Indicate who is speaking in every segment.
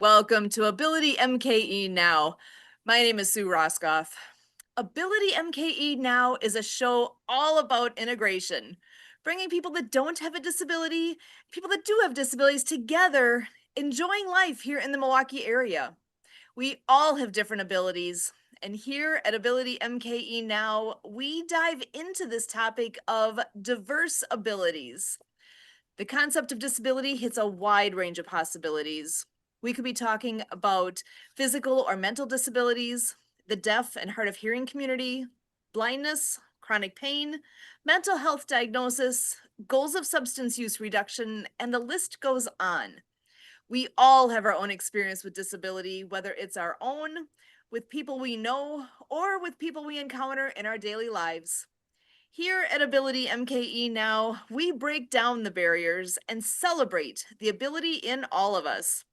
Speaker 1: Welcome to AbilityMKE Now. My name is Sue Roscoff. AbilityMKE Now is a show all about integration, bringing people that don't have a disability, people that do have disabilities together, enjoying life here in the Milwaukee area. We all have different abilities, and here at AbilityMKE Now, we dive into this topic of diverse abilities. The concept of disability hits a wide range of possibilities. We could be talking about physical or mental disabilities, the deaf and hard of hearing community, blindness, chronic pain, mental health diagnosis, goals of substance use reduction, and the list goes on. We all have our own experience with disability, whether it's our own, with people we know, or with people we encounter in our daily lives. Here at AbilityMKE Now, we break down the barriers and celebrate the ability in all of us.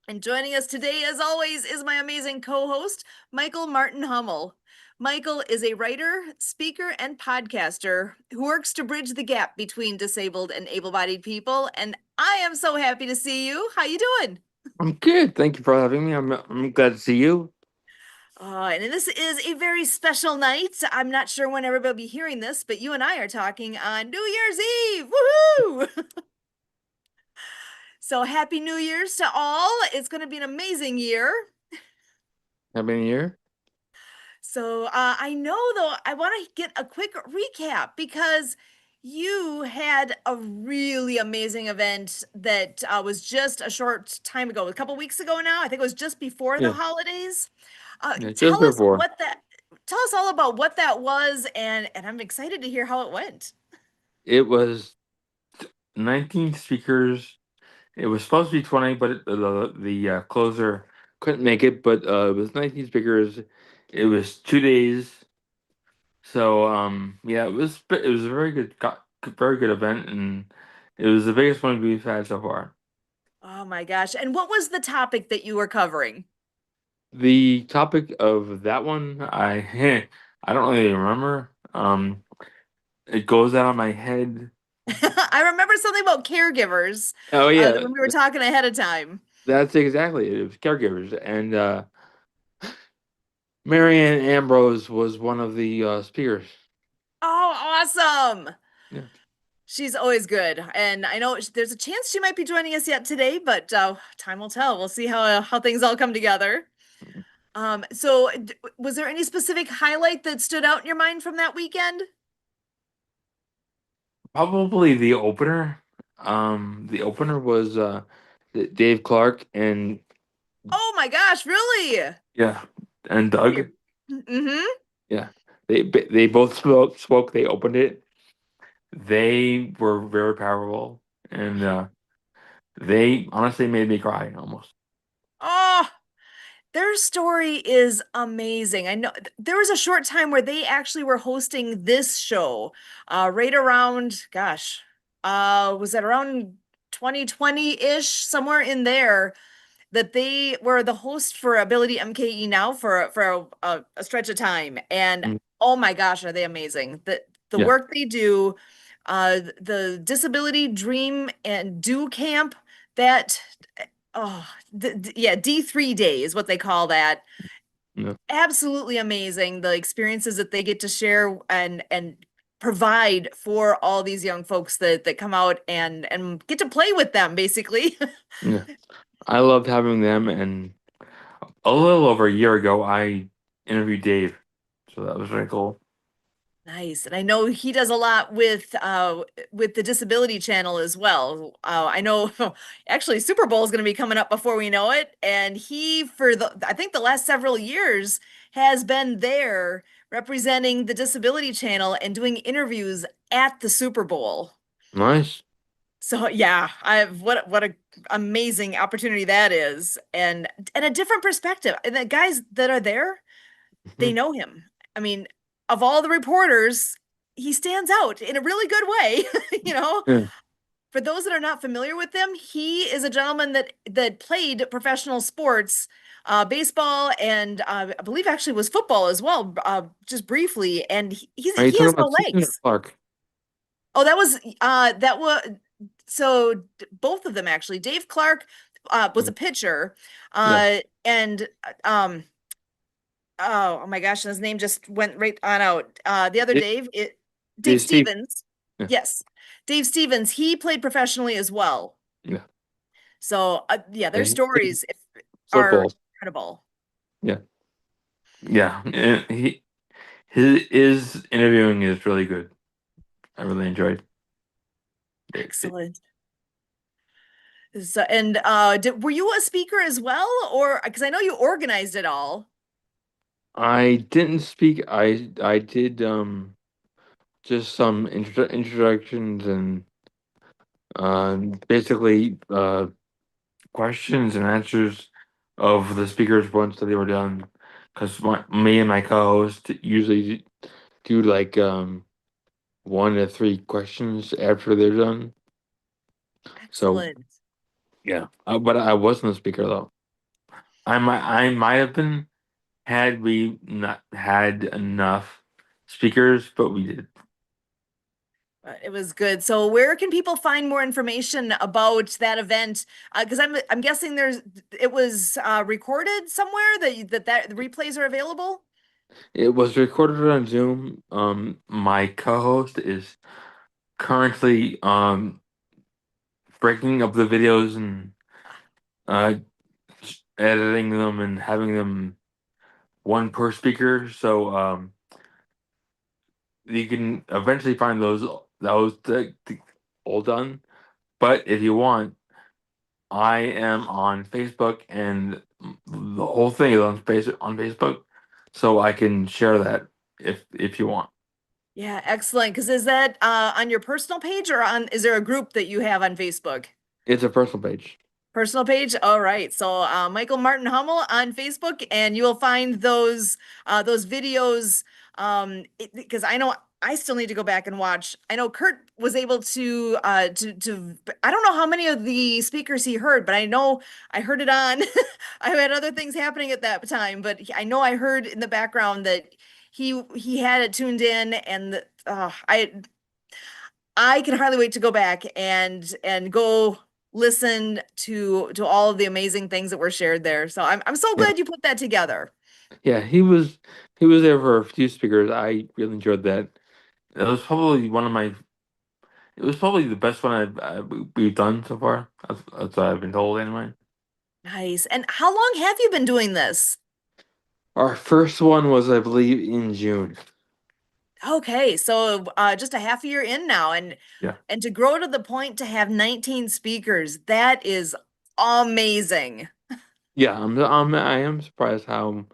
Speaker 1: And joining us today, as always, is my amazing co-host, Michael Martin Hummel. Michael is a writer, speaker, and podcaster who works to bridge the gap between disabled and able-bodied people. And I am so happy to see you. How you doing?
Speaker 2: I'm good. Thank you for having me. I'm glad to see you.
Speaker 1: And this is a very special night. I'm not sure when everybody will be hearing this, but you and I are talking on New Year's Eve. Woohoo! So happy New Year's to all. It's going to be an amazing year.
Speaker 2: Happy New Year.
Speaker 1: So I know, though, I want to get a quick recap because you had a really amazing event that was just a short time ago, a couple weeks ago now. I think it was just before the
Speaker 2: Yeah,
Speaker 1: holidays. Uh,
Speaker 2: yeah, just
Speaker 1: tell us
Speaker 2: before.
Speaker 1: what that. Tell us all about what that was, and I'm excited to hear how it went.
Speaker 2: It was 19 speakers. It was supposed to be 20, but the closer couldn't make it. But it was 19 speakers. It was 2 days. So yeah, it was a very good event, and it was the biggest one we've had so far.
Speaker 1: Oh my gosh! And what was the topic that you were covering?
Speaker 2: The topic of that one, I don't really remember. It goes out of my head.
Speaker 1: I remember something about caregivers
Speaker 2: Oh yeah,
Speaker 1: when we were talking ahead of time.
Speaker 2: that's exactly it. It was caregivers, and Marianne Ambrose was one of the speakers.
Speaker 1: Oh, awesome!
Speaker 2: Yeah.
Speaker 1: She's always good, and I know there's a chance she might be joining us yet today, but time will tell. We'll see how things all come together. So was there any specific highlight that stood out in your mind from that weekend?
Speaker 2: Probably the opener. The opener was Dave Clark and
Speaker 1: Oh my gosh, really?
Speaker 2: yeah, and Doug.
Speaker 1: Mm-hmm.
Speaker 2: Yeah, they both spoke. They opened it. They were very powerful, and they honestly made me cry almost.
Speaker 1: Oh, their story is amazing. I know there was a short time where they actually were hosting this show, right around, gosh, was that around 2020-ish, somewhere in there, that they were the host for Ability MKE Now for a stretch of time. And
Speaker 2: Mm,
Speaker 1: oh my gosh, are they amazing? The
Speaker 2: yeah,
Speaker 1: work they do, the Disability Dream and Do Camp, that oh yeah, D3 Day is what they call that.
Speaker 2: yeah,
Speaker 1: Absolutely amazing, the experiences that they get to share and provide for all these young folks that come out and get to play with them, basically.
Speaker 2: yeah. I loved having them, and a little over a year ago, I interviewed Dave, so that was very cool.
Speaker 1: Nice. And I know he does a lot with the Disability Channel as well. I know actually Super Bowl is going to be coming up before we know it, and he for the I think the last several years has been there representing the Disability Channel and doing interviews at the Super Bowl.
Speaker 2: Nice.
Speaker 1: So yeah, I what a amazing opportunity that is, and a different perspective. And the guys that are there, they
Speaker 2: Mhm.
Speaker 1: know him. I mean, of all the reporters, he stands out in a really good way. You know,
Speaker 2: Yeah.
Speaker 1: for those that are not familiar with him, he is a gentleman that played professional sports, baseball, and I believe actually was football as well, just briefly. And
Speaker 2: Are you
Speaker 1: he
Speaker 2: talking
Speaker 1: has no
Speaker 2: about Susan or
Speaker 1: legs.
Speaker 2: Clark?
Speaker 1: Oh, that was both of them actually. Dave Clark was a pitcher,
Speaker 2: Yeah.
Speaker 1: and oh my gosh, his name just went right on out. The other
Speaker 2: It,
Speaker 1: Dave
Speaker 2: it's Steve.
Speaker 1: Stevens.
Speaker 2: Yeah.
Speaker 1: Yes, Dave Stevens. He played professionally as well.
Speaker 2: Yeah.
Speaker 1: So yeah,
Speaker 2: Yeah.
Speaker 1: their stories are
Speaker 2: Football.
Speaker 1: incredible.
Speaker 2: Yeah. Yeah. And his interviewing is really good. I really enjoyed it.
Speaker 1: Excellent. So, and were you a speaker as well, or because I know you organized it all?
Speaker 2: I didn't speak. I did just some introductions and basically questions and answers of the speakers once they were done. Because me and my co-host usually do like 1 to 3 questions after they're done. So
Speaker 1: Excellent.
Speaker 2: yeah, but I wasn't a speaker though. I might have been had we not had enough speakers, but we did.
Speaker 1: It was good. So, where can people find more information about that event? Because I'm guessing it was recorded somewhere that the replays are available.
Speaker 2: It was recorded on Zoom. My co-host is currently breaking up the videos and uh editing them and having them one per speaker. So you can eventually find those all done. But if you want, I am on Facebook and the whole thing is on Facebook, so I can share that if you want.
Speaker 1: Yeah, excellent. Because is that on your personal page or is there a group that you have on Facebook?
Speaker 2: It's a personal page.
Speaker 1: Personal page. All right. So Michael Martin Hummel on Facebook, and you will find those videos. Because I know I still need to go back and watch. I know Kurt was able to. I don't know how many of the speakers he heard, but I know I heard it on. I had other things happening at that time, but I know I heard in the background that he had it tuned in, and I can hardly wait to go back and go listen to all of the amazing things that were shared there. So I'm so
Speaker 2: Yeah,
Speaker 1: glad you put that together.
Speaker 2: yeah. He was there for a few speakers. I really enjoyed that. It was probably one of my. It was probably the best one we've done so far. That's what I've been told anyway.
Speaker 1: Nice. And how long have you been doing this?
Speaker 2: Our first one was, I believe, in June.
Speaker 1: Okay, so just a half a year in now,
Speaker 2: Yeah,
Speaker 1: and to grow to the point to have 19 speakers, that is amazing.
Speaker 2: yeah. I am surprised how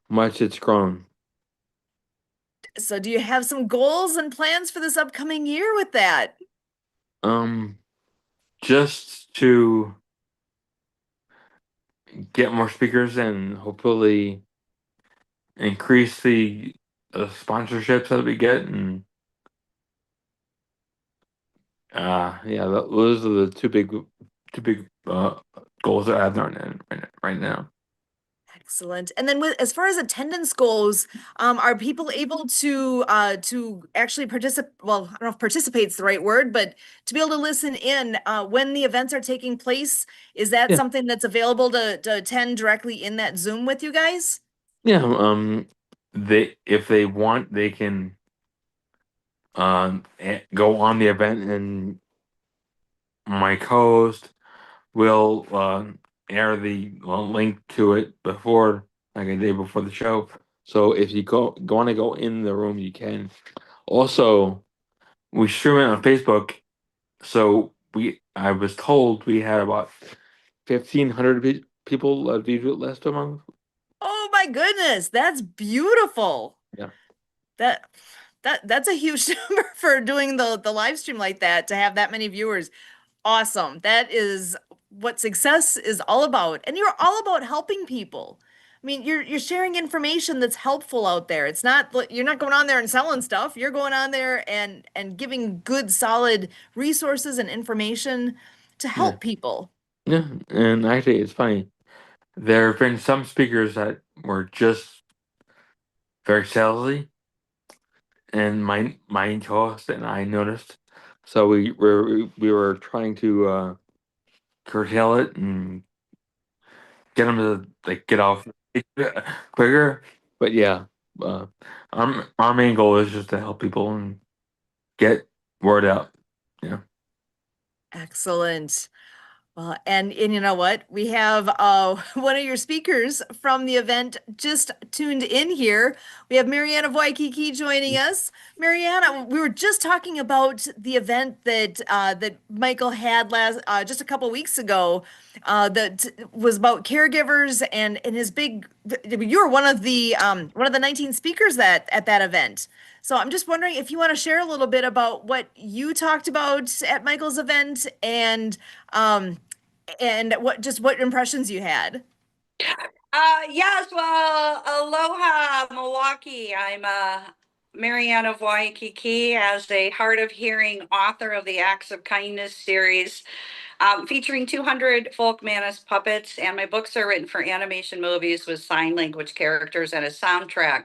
Speaker 2: much it's grown.
Speaker 1: So do you have some goals and plans for this upcoming year with that?
Speaker 2: Um, just to get more speakers and hopefully increase the sponsorships that we get, and yeah, those are the two big goals that I have right now.
Speaker 1: Excellent. And then as far as attendance goes, are people able to actually participate? Well, I don't know if participate's the right word, but to be able to listen in when the events are taking place, is that
Speaker 2: Yeah,
Speaker 1: something that's available to attend directly in that Zoom with you guys?
Speaker 2: yeah. They if they want, they can go on the event, and my co-host will air the link to it before, like a day before the show. So if you want to go in the room, you can. Also, we stream it on Facebook. So I was told we had about 1,500 people that viewed it last month.
Speaker 1: Oh my goodness, that's beautiful.
Speaker 2: Yeah,
Speaker 1: That that's a huge number for doing the live stream like that to have that many viewers. Awesome. That is what success is all about. And you're all about helping people. I mean, you're sharing information that's helpful out there. It's not you're not going on there and selling stuff. You're going on there and giving good, solid resources and information to
Speaker 2: yeah,
Speaker 1: help people.
Speaker 2: yeah. And actually, it's funny. There have been some speakers that were just very salesy, and my co-host and I noticed. So we were trying to curtail it and get them to like get off quicker. But yeah, uh, our main goal is just to help people and get word out. Yeah.
Speaker 1: Excellent. Well, and you know what? We have one of your speakers from the event just tuned in here. We have Mariana of Waikiki joining us. Mariana, we were just talking about the event that Michael had last just a couple weeks ago that was about caregivers and his big. You were one of the 19 speakers that at that event. So I'm just wondering if you want to share a little bit about what you talked about at Michael's event um, and what impressions you had.
Speaker 3: Yes, well, aloha, Milwaukee. I'm Marianne of Waikiki as a hard of hearing author of the Acts of Kindness series, featuring 200 folk manus puppets, and my books are written for animation movies with sign language characters and a soundtrack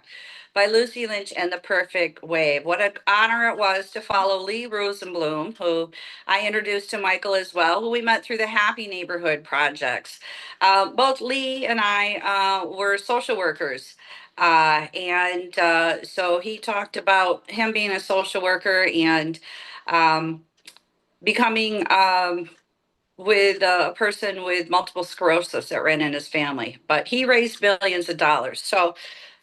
Speaker 3: by Lucy Lynch and The Perfect Wave. What an honor it was to follow Lee Rosenblum, who I introduced to Michael as well, who we met through the Happy Neighborhood projects. Both Lee and I were social workers. So he talked about him being a social worker and um, becoming with a person with multiple sclerosis that ran in his family, but he raised billions of dollars. So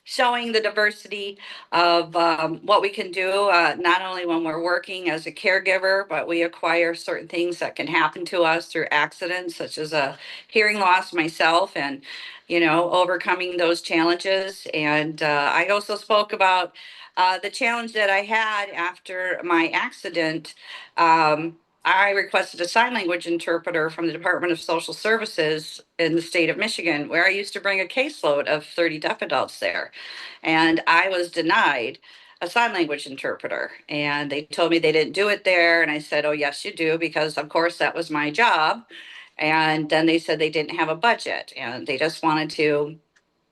Speaker 3: showing the diversity of what we can do, not only when we're working as a caregiver, but we acquire certain things that can happen to us through accidents, such as a hearing loss myself, and overcoming those challenges. And I also spoke about the challenge that I had after my accident. I requested a sign language interpreter from the Department of Social Services in the state of Michigan, where I used to bring a caseload of 30 deaf adults there. And I was denied a sign language interpreter. And they told me they didn't do it there. And I said, oh, yes, you do, because of course that was my job. And then they said they didn't have a budget and they just wanted to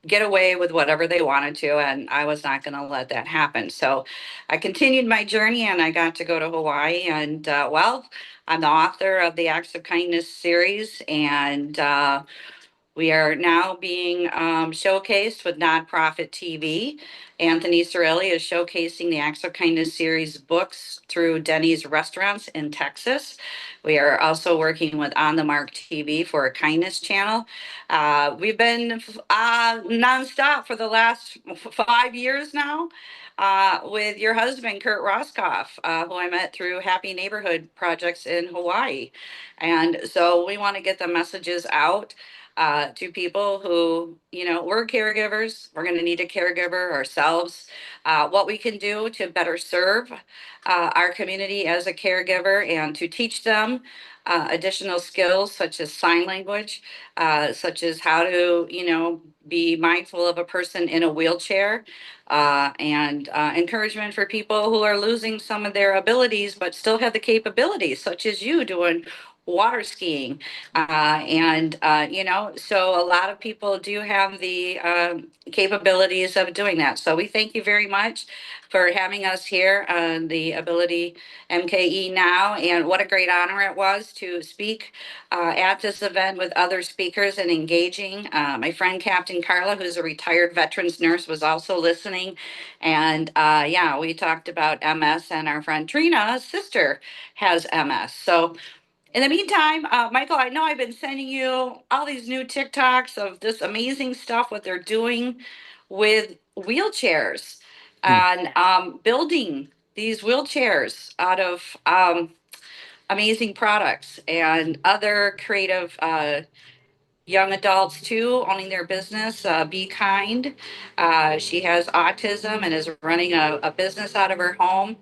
Speaker 3: get away with whatever they wanted to, and I was not going to let that happen. So I continued my journey and I got to go to Hawaii. And well, I'm the author of the Acts of Kindness series, and we are now being showcased with nonprofit TV. Anthony Sorelli is showcasing the Acts of Kindness series books through Denny's restaurants in Texas. We are also working with On the Mark TV for a kindness channel. We've been nonstop for the last 5 years now. With your husband, Kurt Roskoff, who I met through Happy Neighborhood projects in Hawaii. And so we want to get the messages out to people who, we're caregivers. We're going to need a caregiver ourselves. What we can do to better serve our community as a caregiver and to teach them additional skills such as sign language, such as how to, be mindful of a person in a wheelchair, and encouragement for people who are losing some of their abilities but still have the capabilities, such as you doing water skiing. So a lot of people do have the capabilities of doing that. So we thank you very much for having us here on the Ability MKE Now. And what a great honor it was to speak at this event with other speakers and engaging. My friend Captain Carla, who's a retired veterans nurse, was also listening. And yeah, we talked about MS, and our friend Trina's sister has MS. So in the meantime, Michael, I know I've been sending you all these new TikToks of this amazing stuff, what they're doing with wheelchairs
Speaker 2: Hmm.
Speaker 3: and building these wheelchairs out of amazing products and other creative young adults too, owning their business. Be Kind. She has autism and is running a business out of her home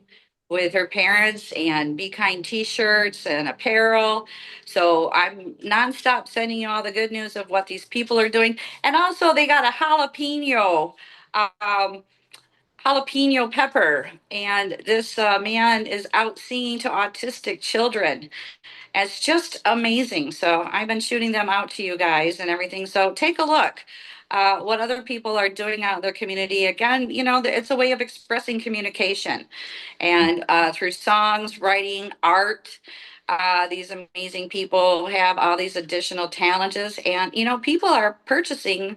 Speaker 3: with her parents, and Be Kind t-shirts and apparel. So I'm nonstop sending you all the good news of what these people are doing. And also they got a um, jalapeno pepper. And this man is out singing to autistic children. It's just amazing. So I've been shooting them out to you guys and everything. So take a look. What other people are doing out in their community. Again, it's a way of expressing communication, and through songs, writing, art, These amazing people have all these additional talents, and people are purchasing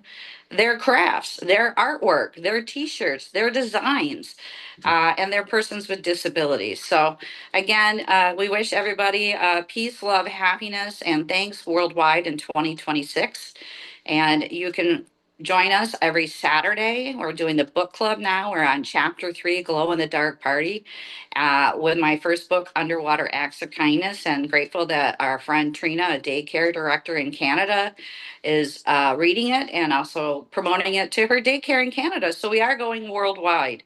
Speaker 3: their crafts, their artwork, their T-shirts, their designs, and they're persons with disabilities. So again, we wish everybody peace, love, happiness, and thanks worldwide in 2026. And you can join us every Saturday. We're doing the book club now. We're on chapter 3, Glow in the Dark Party, with my first book, Underwater Acts of Kindness. And grateful that our friend Trina, a daycare director in Canada, is reading it and also promoting it to her daycare in Canada. So we are going worldwide.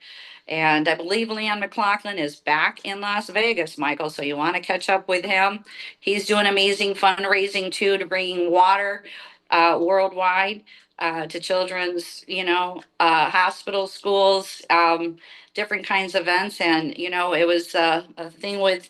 Speaker 3: And I believe Leon McLaughlin is back in Las Vegas, Michael. So you want to catch up with him. He's doing amazing fundraising too, to bringing water worldwide to children's, hospitals, schools, different kinds of events. And, it was a thing with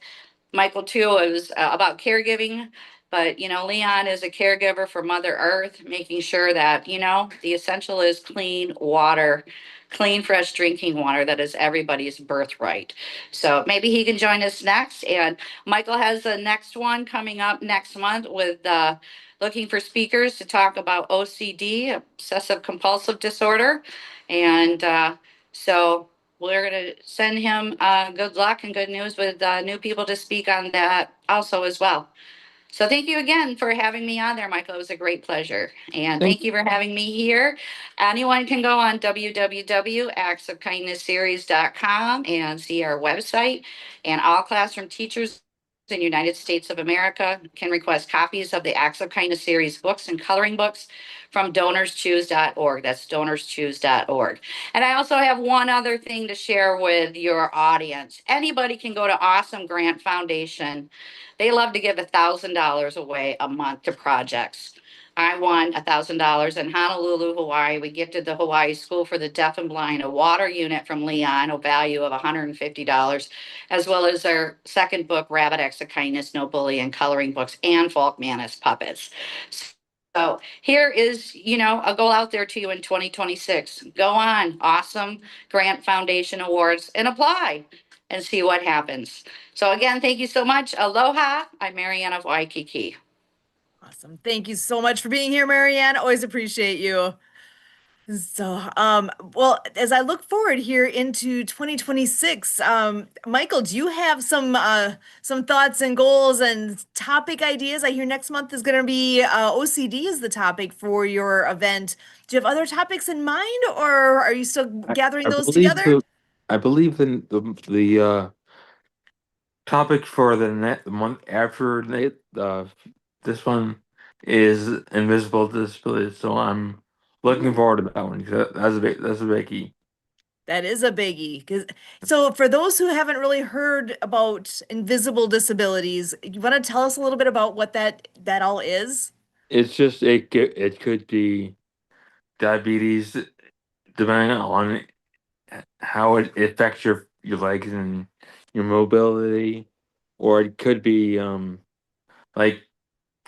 Speaker 3: Michael too. It was about caregiving, but Leon is a caregiver for Mother Earth, making sure that the essential is clean water, clean, fresh drinking water that is everybody's birthright. So maybe he can join us next. And Michael has the next one coming up next month with looking for speakers to talk about OCD, obsessive compulsive disorder, and so we're going to send him good luck and good news with new people to speak on that also as well. So thank you again for having me on there, Michael. It was a great pleasure. And
Speaker 2: Thank
Speaker 3: thank you for having me here. Anyone can go on www.actsofkindnessseries.com and see our website. And all classroom teachers in the United States of America can request copies of the Acts of Kindness series books and coloring books from donorschoose.org. That's donorschoose.org. And I also have one other thing to share with your audience. Anybody can go to Awesome Grant Foundation. They love to give $1,000 away a month to projects. I won $1,000 in Honolulu, Hawaii. We gifted the Hawaii School for the Deaf and Blind a water unit from Leon, a value of $150, as well as our second book, Rabbit Acts of Kindness, No Bullying, coloring books, and Folk Manus puppets. So here is, a goal out there to you in 2026. Go on, Awesome Grant Foundation Awards, and apply and see what happens. So again, thank you so much. Aloha. I'm Marianne of Waikiki.
Speaker 1: Awesome. Thank you so much for being here, Marianne. Always appreciate you. So, well, as I look forward here into 2026, Michael, do you have some thoughts and goals and topic ideas? I hear next month is going to be OCD is the topic for your event. Do you have other topics in mind, or are you still gathering
Speaker 2: I
Speaker 1: those
Speaker 2: believe
Speaker 1: together?
Speaker 2: the topic for the month after this one is invisible disability. So I'm looking
Speaker 1: Ooh.
Speaker 2: forward to that one because that's a biggie.
Speaker 1: That is a biggie. So for those who haven't really heard about invisible disabilities, you want to tell us a little bit about what that all is?
Speaker 2: It's just it could be diabetes, depending on how it affects your legs and your mobility, or it could be like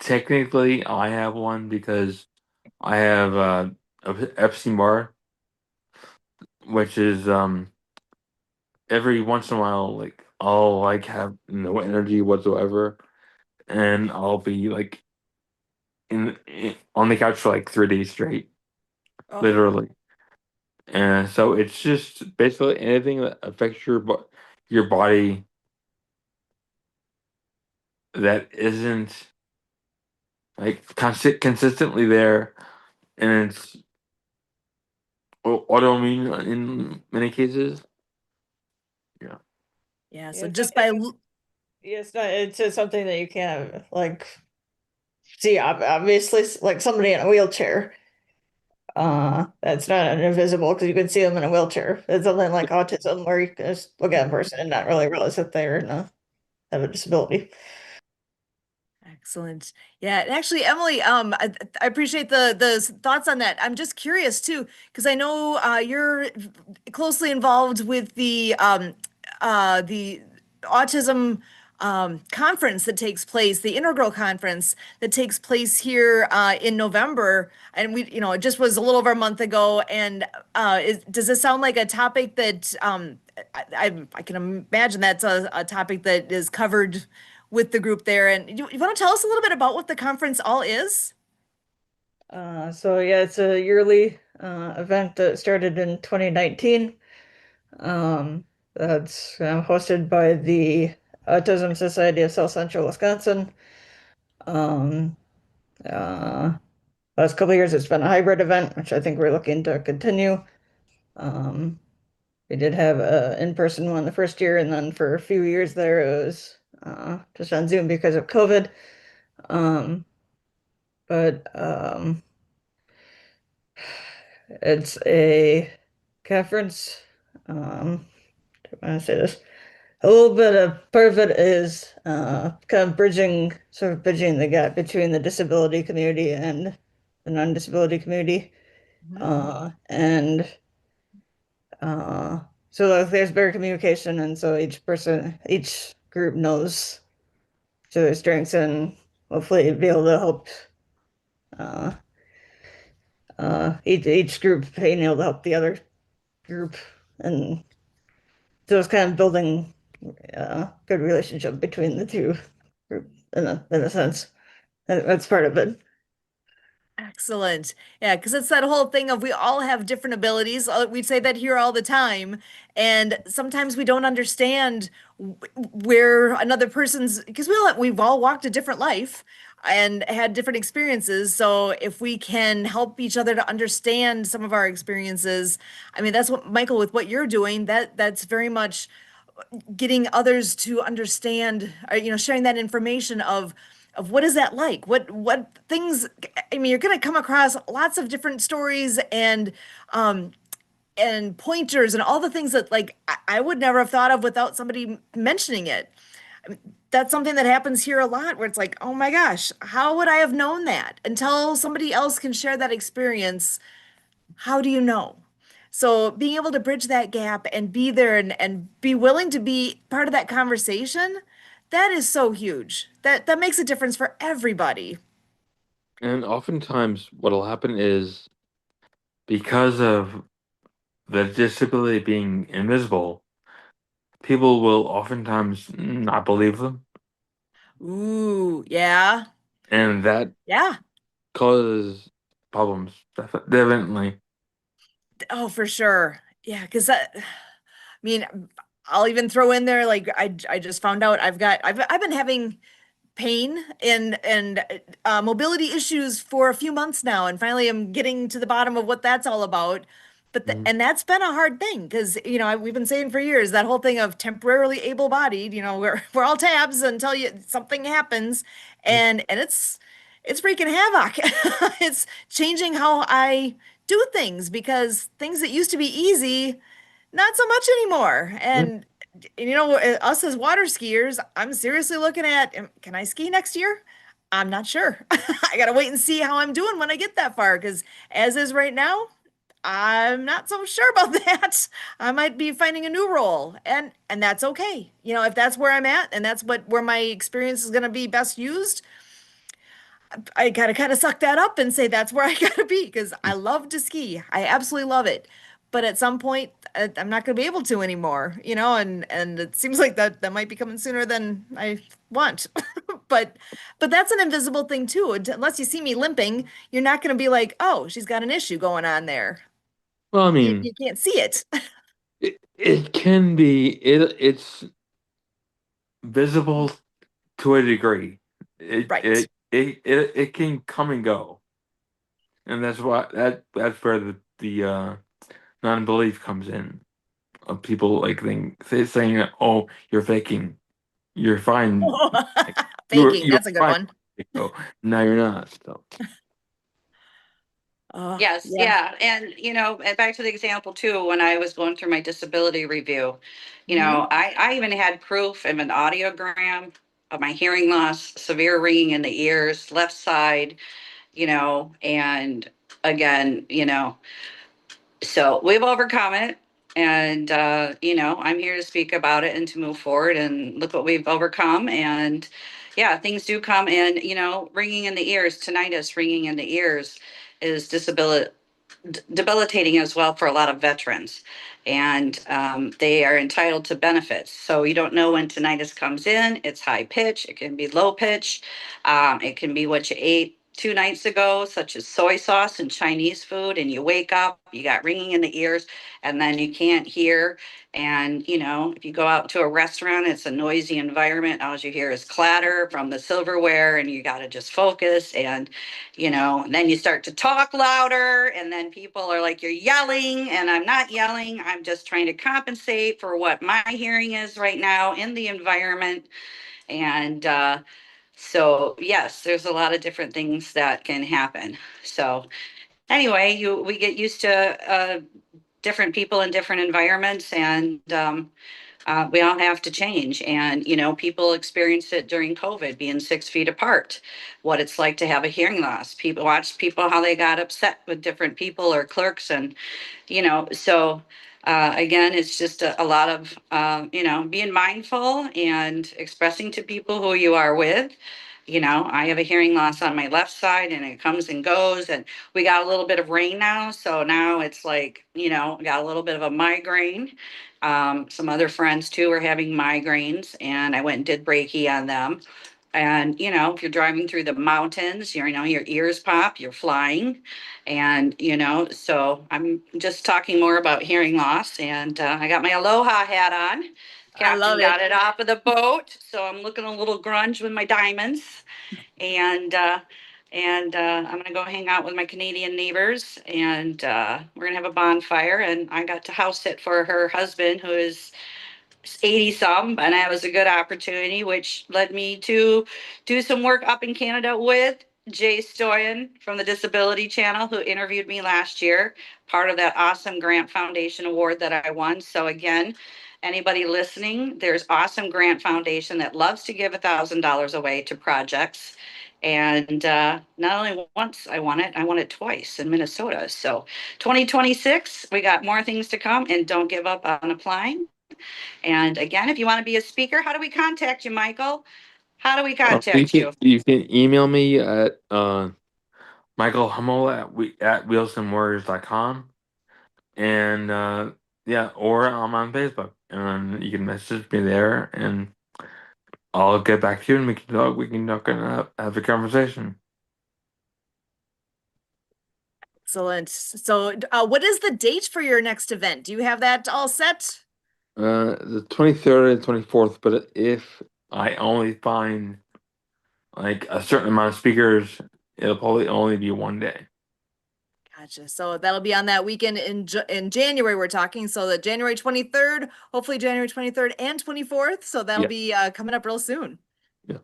Speaker 2: technically I have one because I have Epstein-Barr, which is every once in a while like I'll like have no energy whatsoever, and I'll be like on the couch for like 3 days straight,
Speaker 1: Oh,
Speaker 2: literally. And so it's just basically anything that affects your body that isn't like consistently there, and it's autoimmune in many cases. Yeah.
Speaker 1: yeah.
Speaker 4: Yeah,
Speaker 1: So
Speaker 4: it's
Speaker 1: just
Speaker 4: something.
Speaker 1: by
Speaker 4: Yeah, it's not. It's just something that you can't like see. Obviously, like somebody in a wheelchair. That's not invisible because you can see them in a wheelchair. It's something like autism where you can just look at a person and not really realize that they're have a disability.
Speaker 1: Excellent. Yeah, and actually, Emily, I appreciate the thoughts on that. I'm just curious too, because I know you're closely involved with the autism conference that takes place, the Integral conference that takes place here in November, and it just was a little over a month ago. And does this sound like a topic that I can imagine that's a topic that is covered with the group there. And you want to tell us a little bit about what the conference all is?
Speaker 4: So yeah, it's a yearly event that started in 2019. That's hosted by the Autism Society of South Central Wisconsin. Um, uh, Last couple of years, it's been a hybrid event, which I think we're looking to continue. Um, we did have a in-person one the first year, and then for a few years there, it was just on Zoom because of COVID. Um, but it's a conference. I want to say this. A little bit of part of it is kind of sort of bridging the gap between the disability community and the non-disability community.
Speaker 1: Mhm.
Speaker 4: And so there's better communication, and so each group knows to their strengths and hopefully be able to help uh, each group being able to help the other group, and so it's kind of building good relationship between the two groups in a sense. That's part of it.
Speaker 1: Excellent. Yeah, because it's that whole thing of we all have different abilities. We say that here all the time. And sometimes we don't understand where another person's, because we've all walked a different life and had different experiences. So if we can help each other to understand some of our experiences, I mean, that's what Michael, with what you're doing, that's very much getting others to understand, sharing that information of what is that like? What things, I mean, you're going to come across lots of different stories and pointers and all the things that like I would never have thought of without somebody mentioning it. That's something that happens here a lot where it's like, oh my gosh, how would I have known that? Until somebody else can share that experience, how do you know? So being able to bridge that gap and be there and be willing to be part of that conversation, that is so huge. That makes a difference for everybody.
Speaker 2: And oftentimes, what'll happen is because of the disability being invisible, people will oftentimes not believe them,
Speaker 1: Ooh, yeah.
Speaker 2: and that
Speaker 1: Yeah.
Speaker 2: causes problems. Definitely.
Speaker 1: Oh, for sure. Yeah, because I mean, I'll even throw in there like I just found out I've been having pain and mobility issues for a few months now, and finally I'm getting to the bottom of what that's all about.
Speaker 2: Mhm.
Speaker 1: And that's been a hard thing because we've been saying for years that whole thing of temporarily able-bodied. We're all tabs until something happens, and it's wreaking havoc. It's changing how I do things because things that used to be easy, not so much anymore.
Speaker 2: Yeah.
Speaker 1: And us as water skiers, I'm seriously looking at, can I ski next year? I'm not sure. I gotta wait and see how I'm doing when I get that far, because as is right now, I'm not so sure about that. I might be finding a new role, and that's okay. If that's where I'm at and that's where my experience is gonna be best used, I gotta kind of suck that up and say that's where I gotta be because I love to ski. I absolutely love it. But at some point, I'm not gonna be able to anymore, and it seems like that might be coming sooner than I want. But that's an invisible thing too. Unless you see me limping, you're not gonna be like, oh, she's got an issue going on there.
Speaker 2: Well, I
Speaker 1: You
Speaker 2: mean,
Speaker 1: can't see it.
Speaker 2: it can be it's visible to a degree. It
Speaker 1: Right.
Speaker 2: it it can come and go, and that's where the non-belief comes in. Of people like saying, "Oh, you're faking. You're fine. Like,
Speaker 1: Faking,
Speaker 2: you're
Speaker 1: that's a good
Speaker 2: fine."
Speaker 1: one.
Speaker 2: Oh, no, you're not. So,
Speaker 1: Oh,
Speaker 3: Yes,
Speaker 1: yeah.
Speaker 3: yeah. And, and back to the example too, when I was going through my disability review,
Speaker 1: Mhm.
Speaker 3: I even had proof of an audiogram of my hearing loss, severe ringing in the ears, left side, and again, so we've overcome it. And, I'm here to speak about it and to move forward and look what we've overcome. And yeah, things do come and, ringing in the ears, tinnitus, ringing in the ears is debilitating as well for a lot of veterans. And they are entitled to benefits. So you don't know when tinnitus comes in. It's high pitch, it can be low pitch, it can be what you ate 2 nights ago, such as soy sauce and Chinese food, and you wake up, you got ringing in the ears, and then you can't hear. And, you know, if you go out to a restaurant, it's a noisy environment. All you hear is clatter from the silverware, and you got to just focus. And, you know, then you start to talk louder, and then people are like, you're yelling, and I'm not yelling. I'm just trying to compensate for what my hearing is right now in the environment. And, so yes, there's a lot of different things that can happen. So anyway, we get used to different people in different environments, and we all have to change. And you know, people experienced it during COVID, being 6 feet apart. What it's like to have a hearing loss. People watched people how they got upset with different people or clerks, and you know, so again, it's just a lot of you know, being mindful and expressing to people who you are with. You know, I have a hearing loss on my left side, and it comes and goes, and we got a little bit of rain now, so now it's like, you know, got a little bit of a migraine. Some other friends too are having migraines, and I went and did Reiki on them. And, you know, if you're driving through the mountains, you know, your ears pop, you're flying. And, you know, so I'm just talking more about hearing loss. And I got my Aloha hat on.
Speaker 1: I love
Speaker 3: Captain
Speaker 1: it.
Speaker 3: got it off of the boat. So I'm looking a little grunge with my diamonds. And, I'm going to go hang out with my Canadian neighbors. And we're going to have a bonfire. And I got to house sit for her husband, who is 80 some, and that was a good opportunity, which led me to do some work up in Canada with Jay Stoyan from the Disability Channel, who interviewed me last year, part of that awesome Grant Foundation award that I won. So again, anybody listening, there's Awesome Grant Foundation that loves to give $1,000 away to projects. And not only once I won it twice in Minnesota. So 2026, we got more things to come, and don't give up on applying. And again, if you want to be a speaker, how do we contact you, Michael? How do we contact you?
Speaker 2: You can email me at Michael Hummel at wheelsandwarriors.com. And yeah, or I'm on Facebook, and you can message me there, and I'll get back to you, and we can have a conversation.
Speaker 1: Excellent. So, what is the date for your next event? Do you have that all set?
Speaker 2: The 23rd and 24th, but if I only find like a certain amount of speakers, it'll probably only be one day.
Speaker 1: Gotcha. So that'll be on that weekend in January. We're talking. So the January 23rd, hopefully January 23rd and 24th. So that'll
Speaker 2: Yeah.
Speaker 1: be coming up real soon.
Speaker 2: Yeah.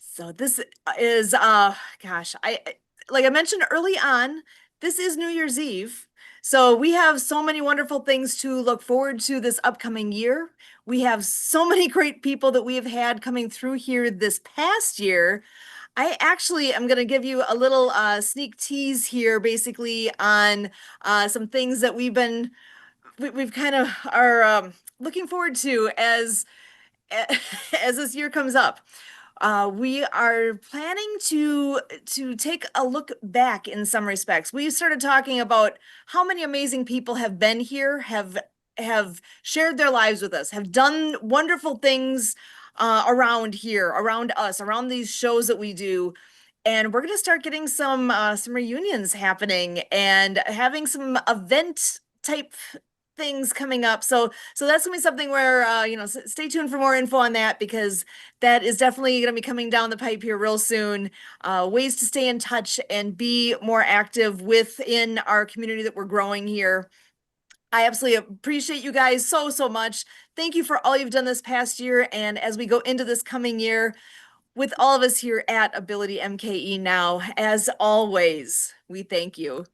Speaker 1: So this is gosh, like I mentioned early on, this is New Year's Eve. So we have so many wonderful things to look forward to this upcoming year. We have so many great people that we have had coming through here this past year. I actually am going to give you a little sneak tease here, basically on some things that we've kind of are looking forward to as as this year comes up. We are planning to take a look back in some respects. We started talking about how many amazing people have been here, have shared their lives with us, have done wonderful things around here, around us, around these shows that we do. And we're going to start getting some reunions happening and having some event type things coming up. So that's gonna be something where stay tuned for more info on that, because that is definitely gonna be coming down the pipe here real soon. Ways to stay in touch and be more active within our community that we're growing here. I absolutely appreciate you guys so much. Thank you for all you've done this past year, and as we go into this coming year with all of us here at Ability MKE Now, as always, we thank you.